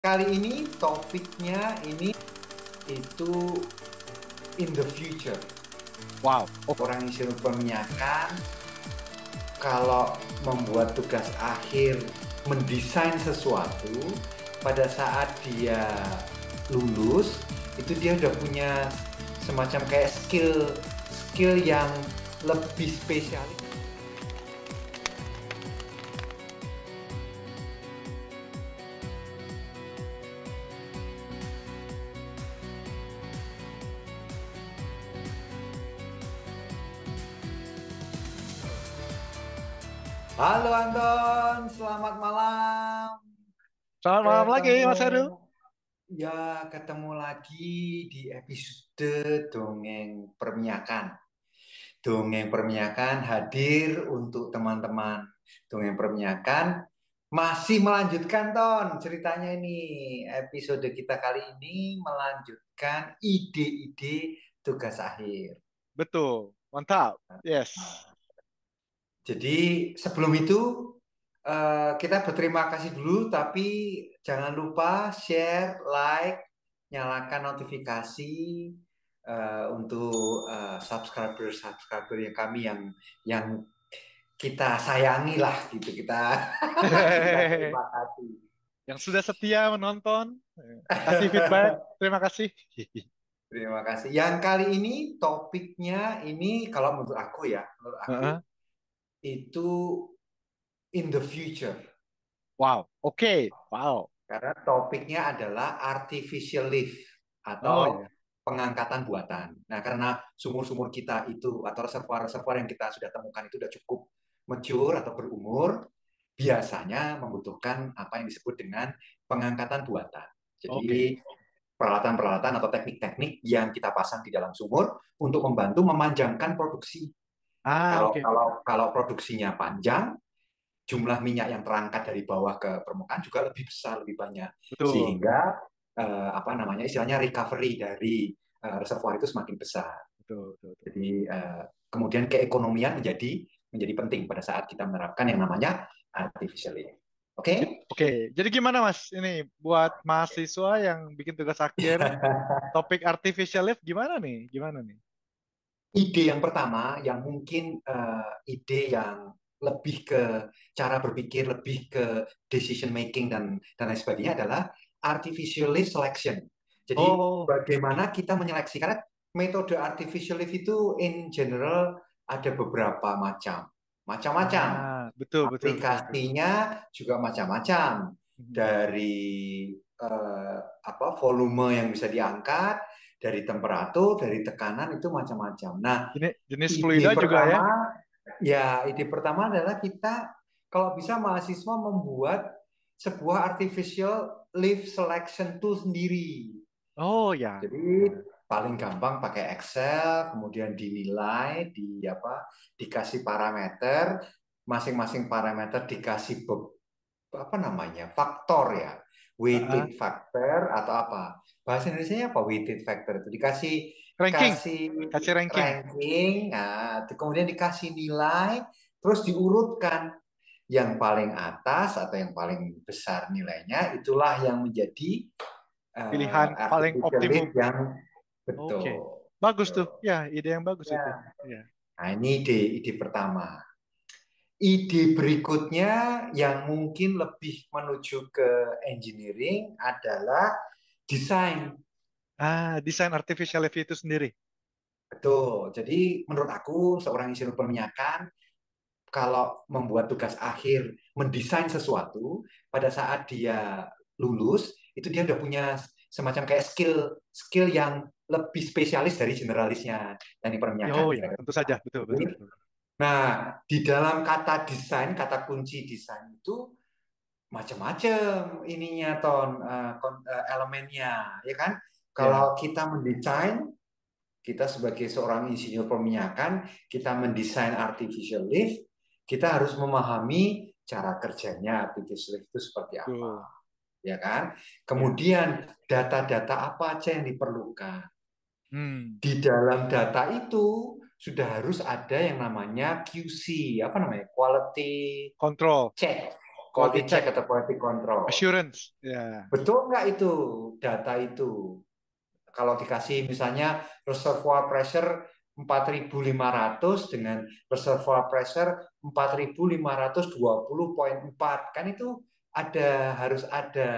Kali ini topiknya ini itu in the future. Wow. Oh, Orang insinyur perminyakan kalau membuat tugas akhir mendesain sesuatu pada saat dia lulus itu dia udah punya semacam kayak skill yang lebih spesialis. Halo Anton, selamat malam. selamat malam lagi, Ketemu Mas Heru. ketemu lagi di episode Dongeng Perminyakan. Dongeng Perminyakan hadir untuk teman-teman Dongeng Perminyakan masih melanjutkan ceritanya ini. Episode kita kali ini melanjutkan ide-ide tugas akhir. Betul, mantap. Yes. Jadi sebelum itu kita berterima kasih dulu, tapi jangan lupa share, like, nyalakan notifikasi untuk subscriber yang kami yang kita sayangi lah gitu. Kita terima kasih. Yang sudah setia menonton, kasih feedback, terima kasih. Terima kasih. Yang kali ini topiknya ini kalau menurut aku Heeh. itu in the future. Wow, oke. Wow. Karena topiknya adalah artificial lift Oh atau ya. pengangkatan buatan. Nah, karena sumur-sumur kita itu atau reservoir-reservoir yang kita sudah temukan itu sudah cukup mature atau berumur, biasanya membutuhkan apa yang disebut dengan pengangkatan buatan. Oke. Jadi, peralatan-peralatan atau teknik-teknik yang kita pasang di dalam sumur untuk membantu memanjangkan produksi. Kalau Oke. kalau kalau produksinya panjang, jumlah minyak yang terangkat dari bawah ke permukaan juga lebih besar, lebih banyak. Betul. Sehingga apa namanya istilahnya recovery dari reservoir itu semakin besar. Betul, betul, betul. Jadi kemudian keekonomian menjadi penting pada saat kita menerapkan yang namanya artificial lift. Oke? Oke, jadi gimana Mas? Ini buat mahasiswa yang bikin tugas akhir, topik artificial lift gimana nih? Gimana nih? Ide yang pertama yang mungkin ide yang lebih ke cara berpikir, lebih ke decision making dan lain sebagainya adalah artificial lift selection. Jadi Oh, bagaimana kita menyeleksi, karena metode artificial lift itu in general ada beberapa macam-macam. betul, betul, betul, betul. Aplikasinya juga macam-macam, Mhm. dari apa volume yang bisa diangkat, dari temperatur, dari tekanan itu macam-macam. Nah, Jenis ide fluida juga ya? pertama ide pertama adalah kita kalau bisa mahasiswa membuat sebuah artificial lift selection tool sendiri. Oh ya. Jadi paling gampang pakai Excel, kemudian dinilai, dikasih parameter, masing-masing parameter dikasih apa namanya faktor ya, Heeh. weighted factor atau apa bahasa Indonesia apa weighted factor itu dikasih Ranking, kasih kasih ranking. ranking, nah, kemudian dikasih nilai, terus diurutkan yang paling atas atau yang paling besar nilainya itulah yang menjadi Pilihan paling artificial optimum. lift yang Oke. betul. Bagus tuh. Betul. Ya, ide yang bagus Ya. itu. Ya. Nah, ini ide pertama. Ide berikutnya yang mungkin lebih menuju ke engineering adalah desain. Desain artificial lift itu sendiri. Betul. Jadi menurut aku seorang insinyur perminyakan kalau membuat tugas akhir mendesain sesuatu pada saat dia lulus itu dia udah punya semacam kayak skill skill yang lebih spesialis dari generalisnya teknik perminyakan. Oh ya, tentu saja. Betul, betul, betul. Nah, di dalam kata desain, kata kunci desain itu macam-macam ininya elemennya, ya kan? Ya. Kalau kita mendesain, kita sebagai seorang insinyur perminyakan, kita mendesain artificial lift, kita harus memahami cara kerjanya artificial lift itu seperti Betul. apa, ya kan? Ya. Kemudian data-data apa aja yang diperlukan. Hmm. Di dalam data itu sudah harus ada yang namanya QC, apa namanya? Quality Kontrol. check. quality quality check check, atau quality control. assurance. Ya. Betul nggak itu data itu? Kalau dikasih misalnya reservoir pressure 4.500 dengan reservoir pressure 4.520,4 kan itu harus ada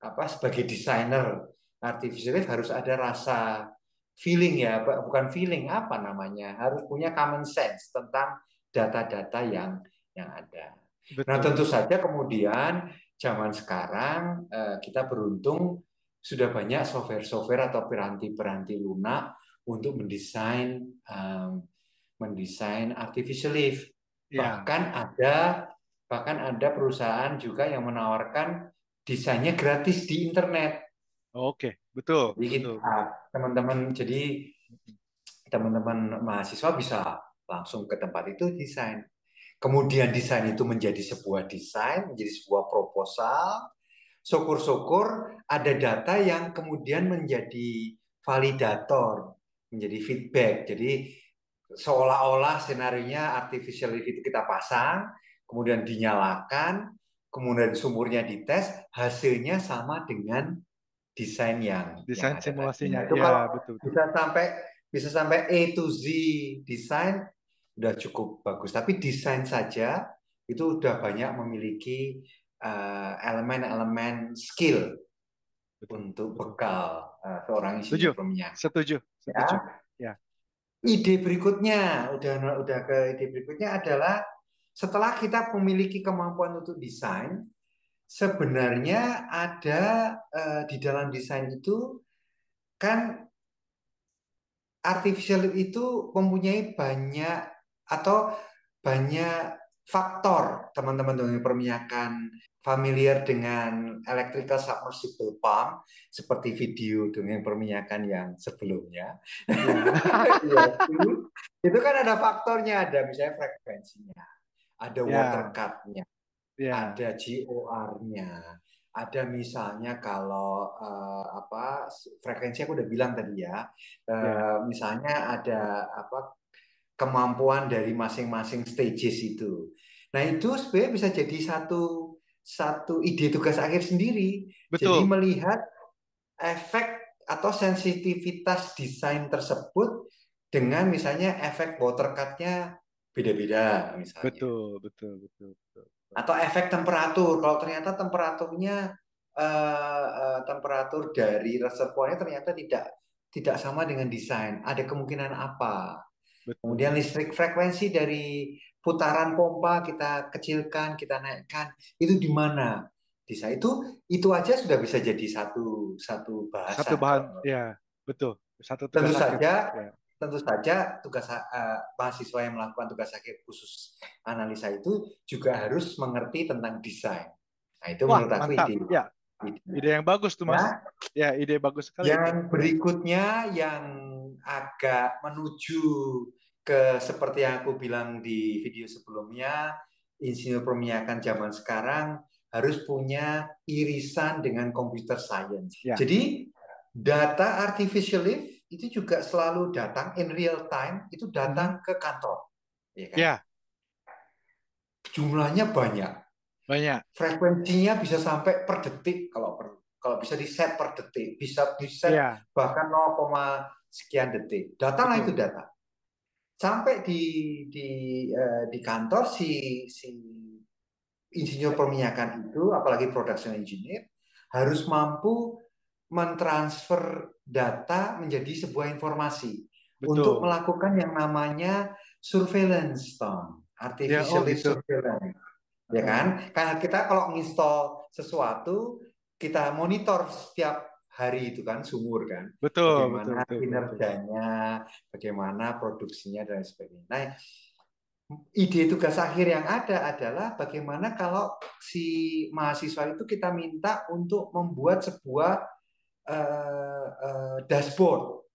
apa sebagai desainer artificial lift harus ada rasa feeling ya, bukan feeling apa namanya, harus punya common sense tentang data-data yang ada. Nah, Betul. tentu saja kemudian zaman sekarang kita beruntung sudah banyak software-software atau piranti-piranti lunak untuk mendesain artificial lift. Ya. Bahkan ada perusahaan juga yang menawarkan desainnya gratis di internet. Oke, betul, Jadi betul, betul. teman-teman mahasiswa bisa langsung ke tempat itu desain. Kemudian desain itu menjadi sebuah desain, menjadi sebuah proposal. Syukur-syukur ada data yang kemudian menjadi validator, menjadi feedback. Jadi seolah-olah senarionya artificial lift itu kita pasang, kemudian dinyalakan, kemudian sumurnya dites, hasilnya sama dengan desain yang Desain ada tadi. simulasinya. Nah, itu Ya, kalau betul, betul. bisa sampai A to Z desain udah cukup bagus. Tapi desain saja itu udah banyak memiliki elemen-elemen skill Betul, untuk betul. bekal seorang Setuju, insinyur berminyak. setuju, Ya. setuju. Ya, Ide berikutnya, udah ke ide berikutnya adalah setelah kita memiliki kemampuan untuk desain, sebenarnya ada di dalam desain itu kan artificial itu mempunyai banyak atau banyak faktor teman-teman dengan perminyakan familiar dengan electrical submersible pump seperti video dengan perminyakan yang sebelumnya. ya, Iya, itu kan ada faktornya, ada misalnya frekuensinya, ada water ya, cut-nya, ya, ada GOR-nya, ada misalnya kalau apa frekuensi aku udah bilang tadi ya, ya. misalnya ada apa kemampuan dari masing-masing stages itu. Nah itu sebenarnya bisa jadi satu satu ide tugas akhir sendiri. Jadi Betul, melihat efek atau sensitivitas desain tersebut dengan misalnya efek water cut-nya beda-beda misalnya. betul, betul, betul, betul, betul. Atau efek temperatur. Kalau ternyata temperatur dari reservoirnya ternyata tidak sama dengan desain. Ada kemungkinan apa? Kemudian Betul. listrik frekuensi dari putaran pompa kita kecilkan, kita naikkan. Itu di mana? Desain itu aja sudah bisa jadi satu satu Satu bahasan bahan, kalau menurut. ya, betul. Satu Tentu tugas akhir. saja, Ya, tentu saja mahasiswa yang melakukan tugas akhir khusus analisa itu juga harus mengerti tentang desain. Nah, itu wah, menurut aku mantap. ide. Ya, ide yang bagus tuh, Mas. Ya, Ya, ide bagus sekali itu. yang berikutnya yang agak menuju ke seperti yang aku bilang di video sebelumnya, insinyur perminyakan zaman sekarang harus punya irisan dengan computer science. Ya, Jadi data artificial lift itu juga selalu datang in real time, itu mhm. datang ke kantor, ya kan? Ya, Jumlahnya banyak, banyak. frekuensinya bisa sampai per detik kalau bisa di set per detik, bisa di set Ya, bahkan 0, sekian detik. Datanglah itu betul. data. Sampai di di kantor si insinyur Ya, perminyakan itu, apalagi production engineer, harus mampu mentransfer data menjadi sebuah informasi untuk betul. melakukan yang namanya surveillance, Tom. Ya, oh Artificial lift gitu. surveillance. Ya kan? Heeh. Karena kita kalau install sesuatu, kita monitor setiap hari itu kan sumur kan, Betul, betul, bagaimana betul, betul, betul. kinerjanya, bagaimana produksinya dan sebagainya. Nah, ide tugas akhir yang ada adalah bagaimana kalau si mahasiswa itu kita minta untuk membuat sebuah dashboard.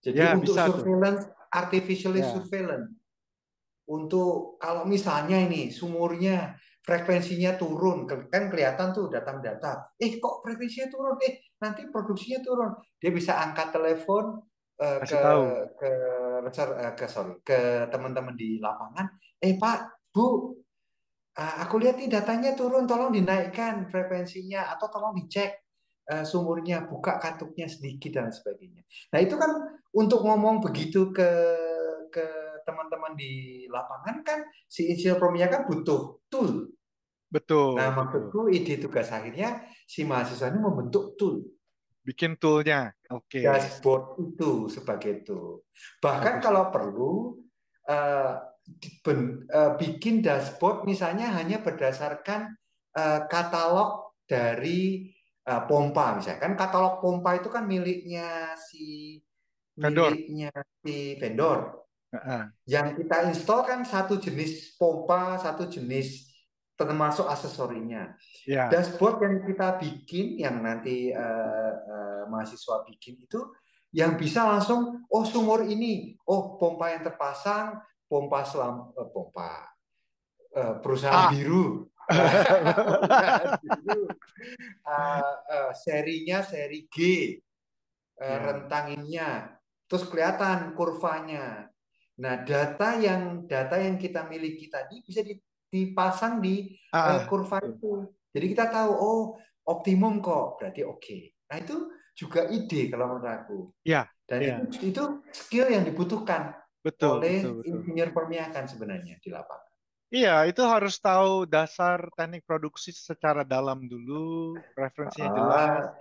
Jadi Ya, untuk bisa tuh. surveillance, artificial Ya, surveillance. Untuk kalau misalnya ini sumurnya frekuensinya turun, kan kelihatan tuh datang data. Kok frekuensinya turun? Nanti produksinya turun. Dia bisa angkat telepon kasih ke tahu. ke ke teman-teman di lapangan. Pak, Bu, Aku lihat nih datanya turun, tolong dinaikkan frekuensinya atau tolong dicek sumurnya, buka katupnya sedikit dan sebagainya. Nah itu kan untuk ngomong begitu ke teman-teman di lapangan kan si insinyur Promia kan butuh tool. Nah Betul, betul. maksudku ide tugas akhirnya si mahasiswa ini membentuk tool. Bikin toolnya. Oke, Dashboard itu sebagai tool. Bahkan bagus tuh. kalau perlu eh, bikin dashboard misalnya hanya berdasarkan katalog dari pompa misalnya. Kan katalog pompa itu kan Vendor. miliknya si vendor. Heeh. Yang kita install kan satu jenis pompa, satu jenis termasuk aksesorinya. Ya. Dashboard yang kita bikin, yang nanti mahasiswa bikin itu, yang bisa langsung, oh sumur ini, oh pompa yang terpasang, pompa perusahaan Ah. biru, perusahaan biru, serinya seri G, Ya. rentanginnya, terus kelihatan kurvanya. Nah, data yang kita miliki tadi bisa dipasang di kurva Betul. itu. Jadi kita tahu, oh optimum kok, berarti oke. Nah, itu juga ide kalau menurut aku. Ya, Dan ya. itu skill yang dibutuhkan Betul, betul, oleh betul. insinyur permiakan sebenarnya di lapangan. Iya, itu harus tahu dasar teknik produksi secara dalam dulu, referensinya jelas, Ah,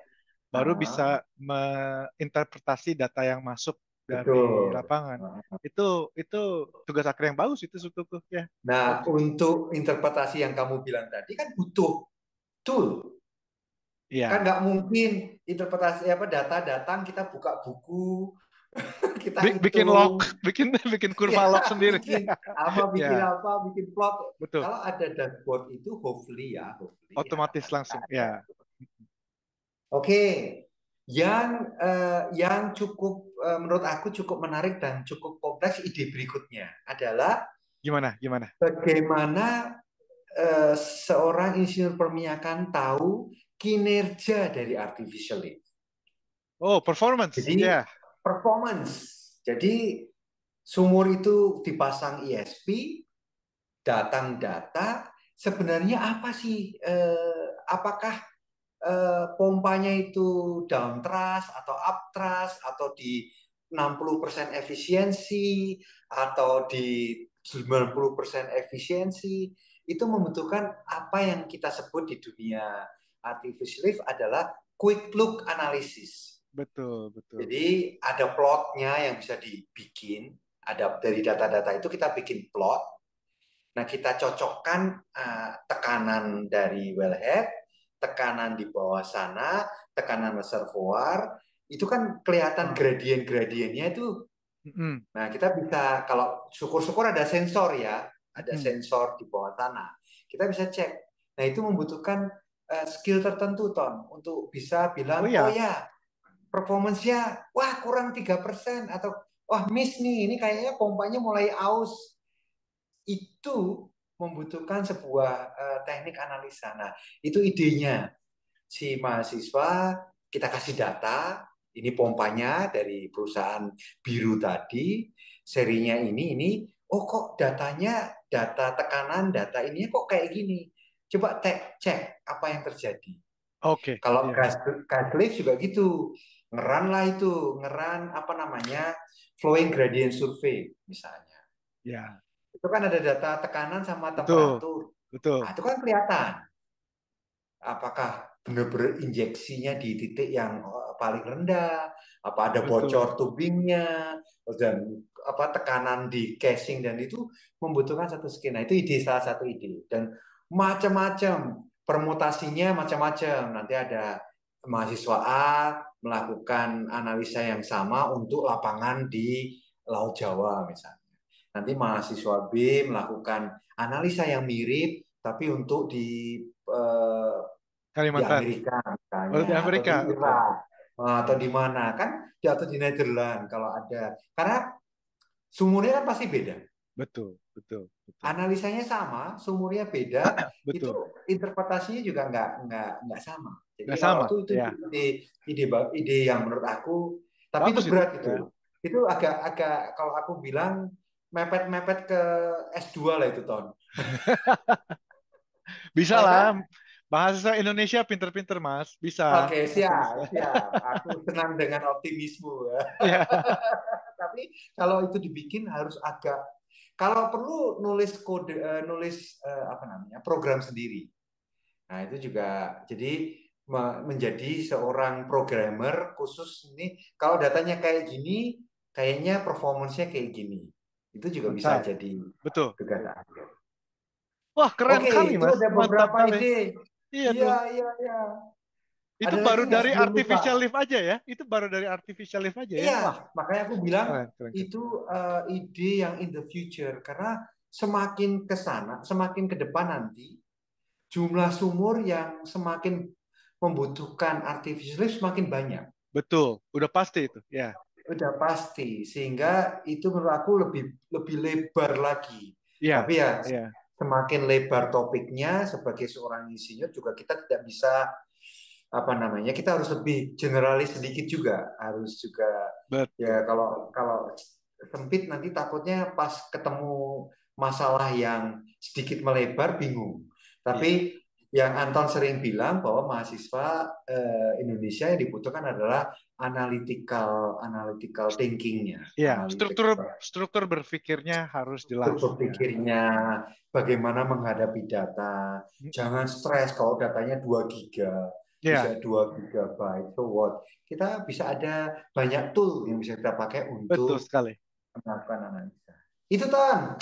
baru bisa ah, menginterpretasi data yang masuk dari betul. lapangan. Itu itu tugas akhir yang bagus itu suatu tuh ya. Nah, Bagus. untuk interpretasi yang kamu bilang tadi kan butuh tool. Kan Iya. nggak mungkin interpretasi apa data datang kita buka buku kita Bikin log, hitung bikin bikin ya kurva log sendiri. Ya, bikin plot. betul. Kalau ada dashboard itu hopefully ya Otomatis pasti langsung. ada. Ya. Oke, yang cukup menurut aku cukup menarik dan cukup kompleks ide berikutnya adalah Gimana? Gimana? bagaimana seorang insinyur perminyakan tahu kinerja dari artificial lift. Oh, performance. Jadi Ya. performance. Jadi sumur itu dipasang ISP, datang data. Sebenarnya apa sih? Apakah pompanya itu down thrust atau up thrust atau di 60% efisiensi atau di 90% efisiensi itu membutuhkan apa yang kita sebut di dunia artificial lift adalah quick look analysis. Betul, betul, betul. Jadi ada plotnya yang bisa dibikin, ada dari data-data itu kita bikin plot. Nah kita cocokkan tekanan dari wellhead, tekanan di bawah sana, tekanan reservoir, itu kan kelihatan Ah. gradien-gradiennya itu. Mm-mm. Nah kita bisa kalau syukur-syukur ada sensor ya, ada Mm-mm. sensor di bawah tanah. Kita bisa cek. Nah itu membutuhkan skill tertentu ton untuk bisa Oh bilang oh ya, ya performance-nya wah kurang 3% atau wah miss nih ini kayaknya pompanya mulai aus. Itu membutuhkan sebuah teknik analisa. Nah, itu idenya si mahasiswa kita kasih data, ini pompanya dari perusahaan biru tadi, serinya ini, oh kok data tekanan, data ini kok kayak gini. Coba cek apa yang terjadi. oke, Kalau iya, gas lift juga gitu, ngeran lah itu, ngeran apa namanya, flowing gradient survey misalnya. ya, Itu kan ada data tekanan sama betul, temperatur. Nah, betul, itu kan kelihatan apakah benar-benar injeksinya di titik yang paling rendah, apa ada betul. bocor tubingnya, dan apa tekanan di casing dan itu membutuhkan satu skill. Nah, itu salah satu ide dan macam-macam permutasinya macam-macam. Nanti ada mahasiswa A melakukan analisa yang sama untuk lapangan di Laut Jawa misalnya. Nanti mahasiswa B melakukan analisa yang mirip tapi untuk eh, di Kalimantan. Amerika Oh, misalnya di atau di Amerika, oke. Irak atau Ya, di mana kan atau di Netherlands kalau ada karena sumurnya kan pasti beda, betul, betul, betul, analisanya sama sumurnya beda, itu betul. interpretasinya juga nggak sama. Jadi Nggak kalau sama, itu ya. ide ide ide yang menurut aku tapi itu Bagus berat ya. itu agak-agak kalau aku bilang mepet-mepet ke S2 lah itu ton. Bisa Ya lah. kan? Bahasa Indonesia pinter-pinter, Mas. Bisa. Oke, Bahasa siap, Indonesia. siap. Aku senang dengan optimismu. Ya, Tapi kalau itu dibikin harus agak, kalau perlu nulis kode, nulis apa namanya, program sendiri. Nah, itu juga jadi menjadi seorang programmer khusus ini. Kalau datanya kayak gini, kayaknya performance-nya kayak gini. Itu juga bisa mantap. jadi Betul. tugas akhir. Wah, keren Oke, kali, itu Mas. ada Mantap beberapa kali. ide. Iya Iya, tuh. iya, iya. Itu Ada lagi baru nggak dari sebelum lupa? artificial lift aja ya? Itu baru dari artificial lift aja ya? Iya, Wah, makanya aku bilang keren, keren, keren. itu ide yang in the future karena semakin ke sana, semakin ke depan nanti jumlah sumur yang semakin membutuhkan artificial lift semakin banyak. Betul. Udah pasti itu. Ya. Udah pasti, sehingga itu menurut aku lebih lebih lebar lagi. Iya. Tapi ya Iya. semakin lebar topiknya sebagai seorang insinyur juga kita tidak bisa apa namanya, kita harus lebih generalis sedikit juga, harus juga ya Betul. kalau kalau sempit nanti takutnya pas ketemu masalah yang sedikit melebar bingung. Iya. Tapi yang Anton sering bilang bahwa mahasiswa Indonesia yang dibutuhkan adalah analytical thinkingnya, Iya. Struktur analytical struktur berpikirnya harus jelas. struktur Ya. pikirnya, bagaimana menghadapi data. Jangan stres kalau datanya 2 giga, Iya. bisa 2 gigabyte. So what? Kita bisa ada banyak tool yang bisa kita pakai Betul untuk sekali. melakukan analisa. Itu Tan.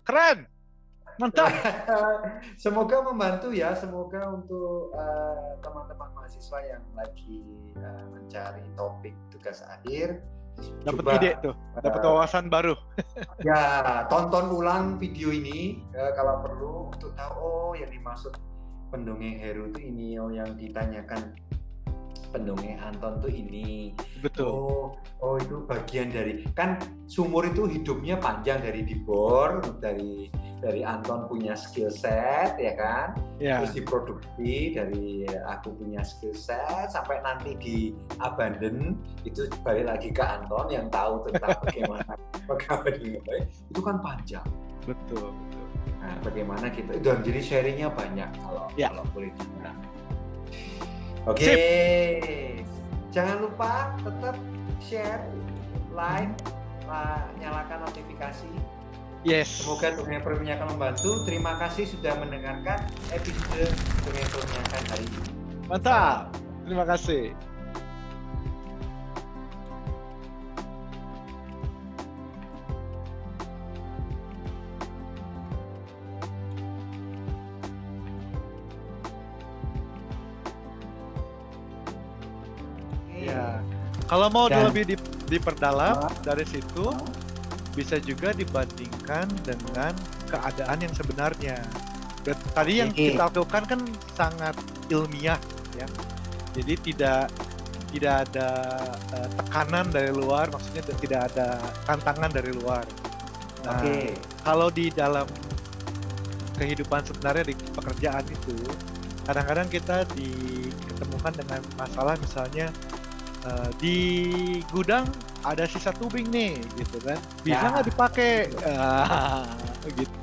Keren. Mantap. Semoga membantu ya, semoga untuk teman-teman mahasiswa yang lagi mencari topik tugas akhir, Dapat coba ide tuh. Dapat wawasan baru. ya tonton ulang video ini kalau perlu untuk tahu oh yang dimaksud pendongeng Heru itu ini, oh yang ditanyakan pendongeng Anton tuh ini. Betul. Oh itu bagian dari, kan sumur itu hidupnya panjang, dari dibor, dari Anton punya skill set ya kan, Ya. terus diproduksi, dari aku punya skill set, sampai nanti di abandon itu balik lagi ke Anton yang tahu tentang bagaimana itu kan panjang. Betul. Nah, bagaimana kita dan jadi sharingnya banyak kalau Ya. kalau boleh dibilang. Oke. Jangan lupa tetap share, like, nyalakan notifikasi. Yes. Semoga Dunia Perminyakan membantu. Terima kasih sudah mendengarkan episode Dunia Perminyakan hari ini. Mantap. Terima kasih. Ya. Kalau mau lebih diperdalam dari situ, bisa juga dibandingkan dengan keadaan yang sebenarnya. Tadi yang kita lakukan kan sangat ilmiah, ya. Jadi tidak ada tekanan dari luar, maksudnya tidak ada tantangan dari luar. Nah, kalau di dalam kehidupan sebenarnya di pekerjaan itu, kadang-kadang kita diketemukan dengan masalah, misalnya di gudang ada sisa tubing nih, gitu kan, bisa nggak dipakai, gitu.